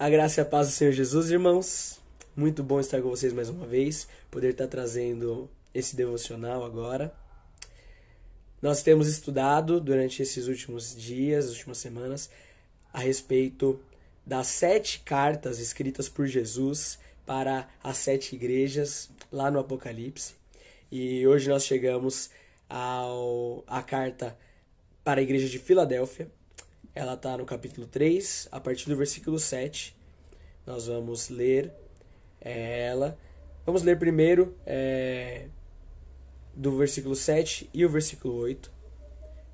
A graça e a paz do Senhor Jesus, irmãos. Muito bom estar com vocês mais uma vez, poder estar trazendo esse devocional agora. Nós temos estudado durante esses últimos dias, as últimas semanas, a respeito das 7 cartas escritas por Jesus para as 7 igrejas lá no Apocalipse. E hoje nós chegamos à carta para a igreja de Filadélfia. Ela está no capítulo 3, a partir do versículo 7. Nós vamos ler ela. Vamos ler primeiro do versículo 7 e o versículo 8,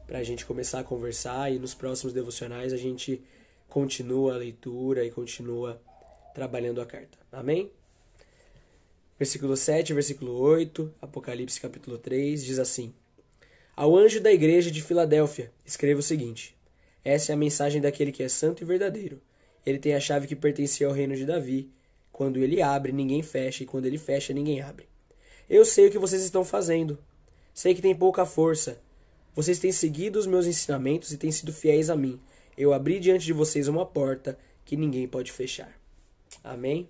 para a gente começar a conversar, e nos próximos devocionais a gente continua a leitura e continua trabalhando a carta. Amém? Versículo 7 e versículo 8, Apocalipse capítulo 3, diz assim: Ao anjo da igreja de Filadélfia, escreva o seguinte: Essa é a mensagem daquele que é santo e verdadeiro. Ele tem a chave que pertencia ao reino de Davi. Quando ele abre, ninguém fecha, e quando ele fecha, ninguém abre. Eu sei o que vocês estão fazendo. Sei que tem pouca força. Vocês têm seguido os meus ensinamentos e têm sido fiéis a mim. Eu abri diante de vocês uma porta que ninguém pode fechar. Amém?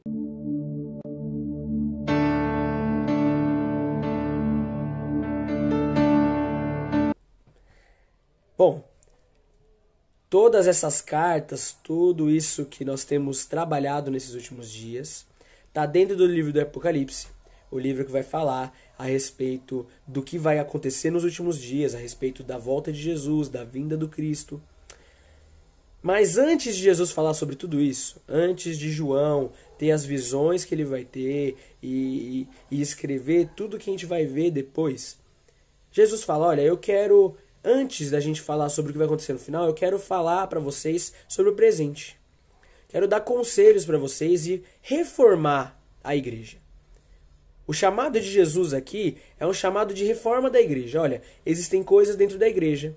Bom, todas essas cartas, tudo isso que nós temos trabalhado nesses últimos dias, está dentro do livro do Apocalipse, o livro que vai falar a respeito do que vai acontecer nos últimos dias, a respeito da volta de Jesus, da vinda do Cristo. Mas antes de Jesus falar sobre tudo isso, antes de João ter as visões que ele vai ter e escrever tudo que a gente vai ver depois, Jesus fala, olha, eu quero... Antes da gente falar sobre o que vai acontecer no final, eu quero falar para vocês sobre o presente. Quero dar conselhos para vocês e reformar a igreja. O chamado de Jesus aqui é um chamado de reforma da igreja. Olha, existem coisas dentro da igreja.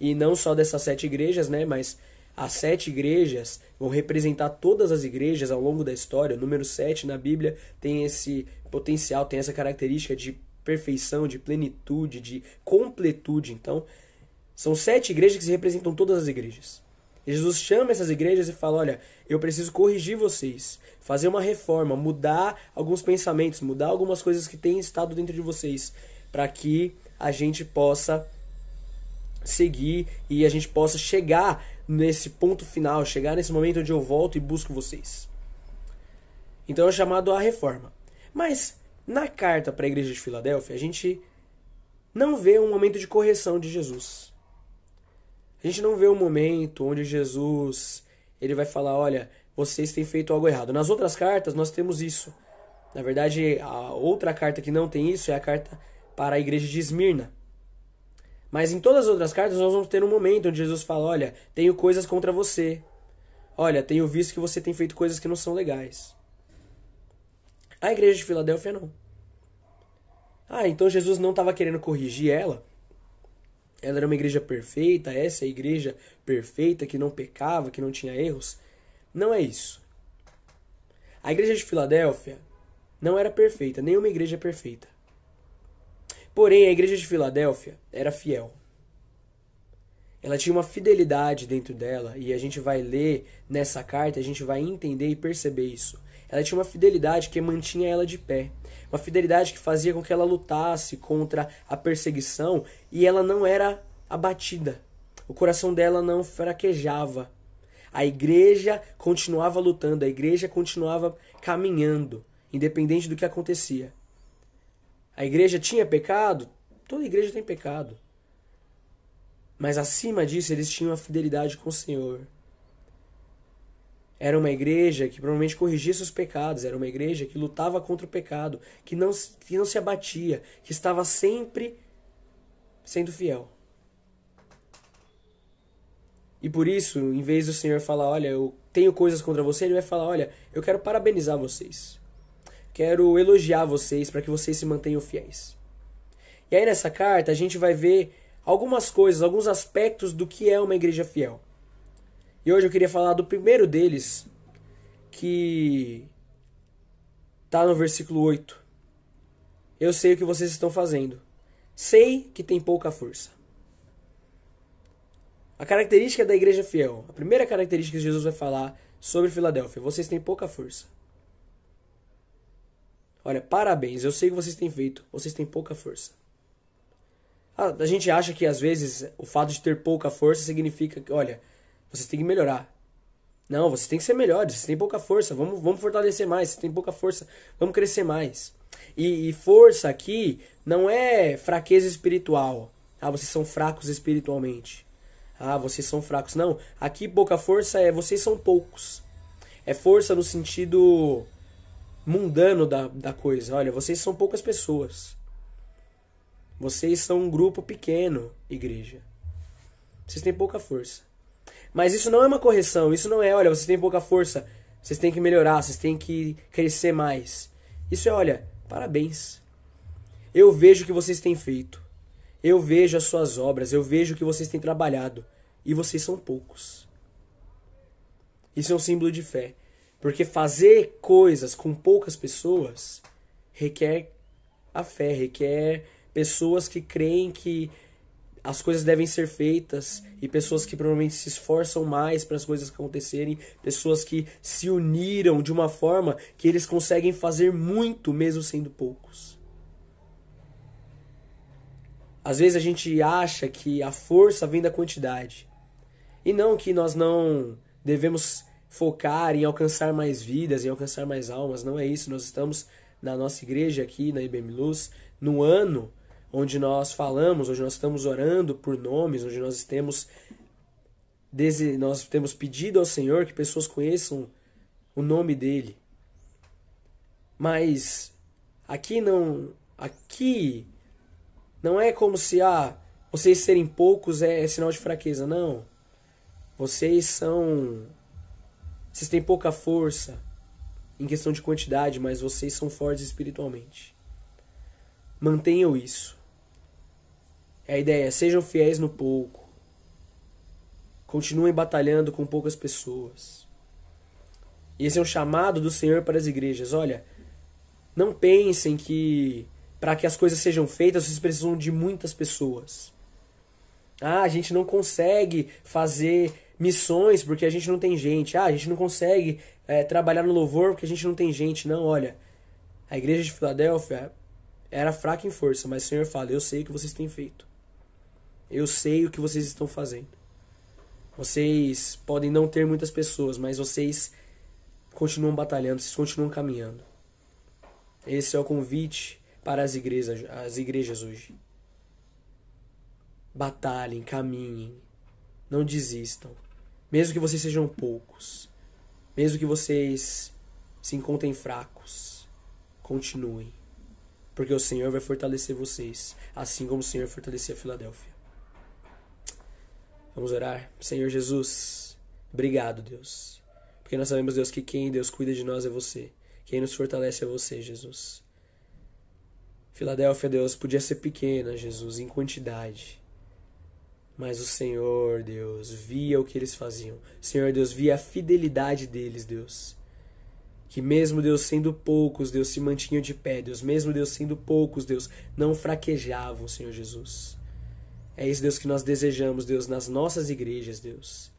E não só dessas 7 igrejas, né? Mas as 7 igrejas vão representar todas as igrejas ao longo da história. O número 7 na Bíblia tem esse potencial, tem essa característica de perfeição, de plenitude, de completude. Então, são 7 igrejas que representam todas as igrejas. E Jesus chama essas igrejas e fala, olha, eu preciso corrigir vocês, fazer uma reforma, mudar alguns pensamentos, mudar algumas coisas que têm estado dentro de vocês, para que a gente possa seguir e a gente possa chegar nesse ponto final, chegar nesse momento onde eu volto e busco vocês. Então é chamado a reforma. Mas na carta para a igreja de Filadélfia, a gente não vê um momento de correção de Jesus. A gente não vê um momento onde Jesus ele vai falar, olha, vocês têm feito algo errado. Nas outras cartas nós temos isso. Na verdade, a outra carta que não tem isso é a carta para a igreja de Esmirna. Mas em todas as outras cartas nós vamos ter um momento onde Jesus fala, olha, tenho coisas contra você. Olha, tenho visto que você tem feito coisas que não são legais. A igreja de Filadélfia não. Então Jesus não estava querendo corrigir ela? Ela era uma igreja perfeita, essa é a igreja perfeita, que não pecava, que não tinha erros? Não é isso. A igreja de Filadélfia não era perfeita, nenhuma igreja é perfeita. Porém, a igreja de Filadélfia era fiel. Ela tinha uma fidelidade dentro dela, e a gente vai ler nessa carta, a gente vai entender e perceber isso. Ela tinha uma fidelidade que mantinha ela de pé. Uma fidelidade que fazia com que ela lutasse contra a perseguição e ela não era abatida. O coração dela não fraquejava. A igreja continuava lutando, a igreja continuava caminhando, independente do que acontecia. A igreja tinha pecado? Toda igreja tem pecado. Mas acima disso, eles tinham a fidelidade com o Senhor. Era uma igreja que provavelmente corrigia seus pecados. Era uma igreja que lutava contra o pecado. Que não se abatia. Que estava sempre sendo fiel. E por isso, em vez do Senhor falar, olha, eu tenho coisas contra você, Ele vai falar, olha, eu quero parabenizar vocês. Quero elogiar vocês para que vocês se mantenham fiéis. E aí nessa carta a gente vai ver algumas coisas, alguns aspectos do que é uma igreja fiel. E hoje eu queria falar do primeiro deles, que está no versículo 8. Eu sei o que vocês estão fazendo. Sei que tem pouca força. A característica da igreja fiel, a primeira característica que Jesus vai falar sobre Filadélfia. Vocês têm pouca força. Olha, parabéns, eu sei o que vocês têm feito. Vocês têm pouca força. A gente acha que às vezes o fato de ter pouca força significa que, olha, vocês têm que melhorar. Não, vocês têm que ser melhores, vocês têm pouca força, vamos fortalecer mais, vocês têm pouca força, vamos crescer mais. E força aqui não é fraqueza espiritual. Ah, vocês são fracos espiritualmente. Ah, vocês são fracos. Não, aqui pouca força é vocês são poucos. É força no sentido mundano da coisa. Olha, vocês são poucas pessoas. Vocês são um grupo pequeno, igreja. Vocês têm pouca força. Mas isso não é uma correção, isso não é, olha, vocês têm pouca força, vocês têm que melhorar, vocês têm que crescer mais. Isso é, olha, parabéns. Eu vejo o que vocês têm feito. Eu vejo as suas obras, eu vejo o que vocês têm trabalhado. E vocês são poucos. Isso é um símbolo de fé. Porque fazer coisas com poucas pessoas requer a fé, requer pessoas que creem que as coisas devem ser feitas e pessoas que provavelmente se esforçam mais para as coisas acontecerem, pessoas que se uniram de uma forma que eles conseguem fazer muito mesmo sendo poucos. Às vezes a gente acha que a força vem da quantidade. E não que nós não devemos focar em alcançar mais vidas, em alcançar mais almas. Não é isso. Nós estamos na nossa igreja aqui, na IBM Luz, no ano onde nós falamos, onde nós estamos orando por nomes, onde nós temos pedido ao Senhor que pessoas conheçam o nome dele. Mas aqui não é como se vocês serem poucos é sinal de fraqueza, não. Vocês têm pouca força em questão de quantidade, mas vocês são fortes espiritualmente. Mantenham isso. A ideia é, sejam fiéis no pouco. Continuem batalhando com poucas pessoas. E esse é um chamado do Senhor para as igrejas. Olha, não pensem que para que as coisas sejam feitas, vocês precisam de muitas pessoas. A gente não consegue fazer missões porque a gente não tem gente. A gente não consegue trabalhar no louvor porque a gente não tem gente. Não, olha, a igreja de Filadélfia era fraca em força, mas o Senhor fala, eu sei o que vocês têm feito. Eu sei o que vocês estão fazendo. Vocês podem não ter muitas pessoas, mas vocês continuam batalhando, vocês continuam caminhando. Esse é o convite para as igrejas hoje. Batalhem, caminhem, não desistam. Mesmo que vocês sejam poucos, mesmo que vocês se encontrem fracos, continuem. Porque o Senhor vai fortalecer vocês, assim como o Senhor fortalecia a Filadélfia. Vamos orar. Senhor Jesus, obrigado, Deus. Porque nós sabemos, Deus, que quem Deus cuida de nós é você. Quem nos fortalece é você, Jesus. Filadélfia, Deus, podia ser pequena, Jesus, em quantidade. Mas o Senhor, Deus, via o que eles faziam. O Senhor, Deus, via a fidelidade deles, Deus. Que mesmo, Deus, sendo poucos, Deus, se mantinham de pé, Deus. Mesmo, Deus, sendo poucos, Deus, não fraquejavam, Senhor Jesus. É isso, Deus, que nós desejamos, Deus, nas nossas igrejas, Deus.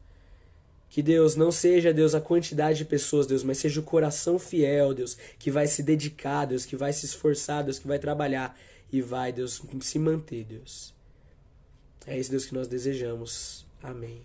Que, Deus, não seja, Deus, a quantidade de pessoas, Deus, mas seja o coração fiel, Deus, que vai se dedicar, Deus, que vai se esforçar, Deus, que vai trabalhar e vai, Deus, se manter, Deus. É isso, Deus, que nós desejamos. Amém.